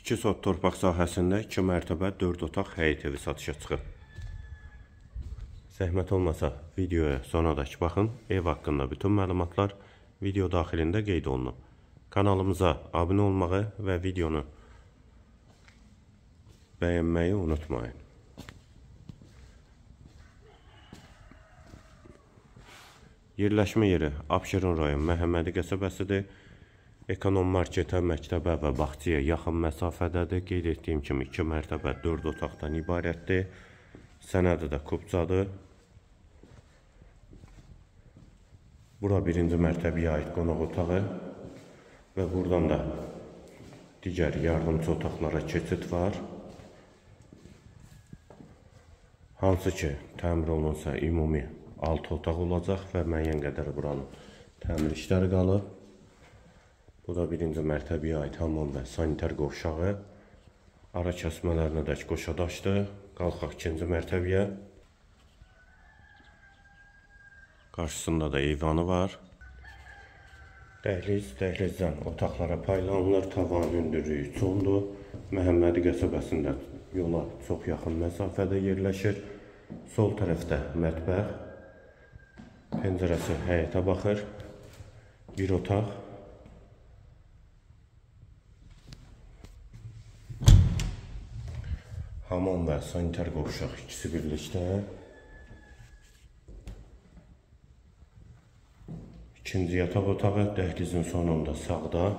2 sot torpaq sahəsində 2 mərtəbə 4 otaq həyət evi satışa çıxıb. Zəhmət olmasa videoya sonradakı baxın. Ev haqqında bütün məlumatlar video daxilində qeyd olunub. Kanalımıza abunə olmağı və videonu bəyənməyi unutmayın. Yerləşmə yeri Abşeron rayon Məhəmmədi qəsəbəsidir. Ekonom marketə, məktəbə və bağçaya yaxın məsafədədir. Qeyd etdiyim kimi 2 mərtəbə 4 otaqdan ibarətdir. Sənədi də kubcadır. Bura 1-ci mərtəbəyə aid qonaq otağı və buradan da digər yardımcı otaqlara keçid var. Hansı ki, təmir olunsa ümumi 6 otaq olacaq və müəyyən qədər buranın təmir işləri qalıb. Bu da 1-ci mərtəbəyə aid hamam və sanitar qovşağı. Ara kəsmələrinə dək qoşadaşdır. Qalxaq 2-ci mərtəbəyə. Qarşısında da eyvanı var. Dəhlizdən otaqlara paylanılır. Tavan hündürlüyü 3 ondur. Məhəmmədi qəsəbəsində yola çox yaxın məsafədə yerləşir. Sol tərəfdə mətbəx. Pəncərəsi həyətə baxır. Bir otaq. Hamam və sanitar qovşaq ikisi birlikdə. İkinci yataq otağı dəhlizin sonunda sağda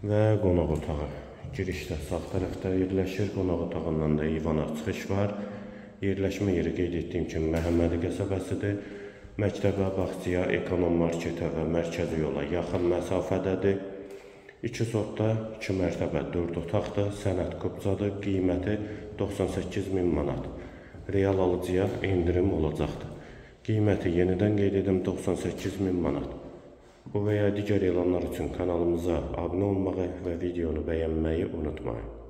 və qonaq otağı girişdə sağ tərəfdə yerləşir. Qonaq otağından da eyvana çıxış var. Yerləşmə yeri qeyd etdiyim kimi Məhəmmədi qəsəbəsidir. Məktəbə, bağçaya, ekonom marketə və mərkəzi yola yaxın məsafədədir. 2 sotda 2 mərtəbə 4 otaqdır. Sənəd kubcadır. Qiyməti 98.000 manat. Real alıcıya endirim olacaqdır. Qiyməti yenidən qeyd edim 98.000 manat. Bu və ya digər elanlar üçün kanalımıza abunə olmağı və videonu bəyənməyi unutmayın.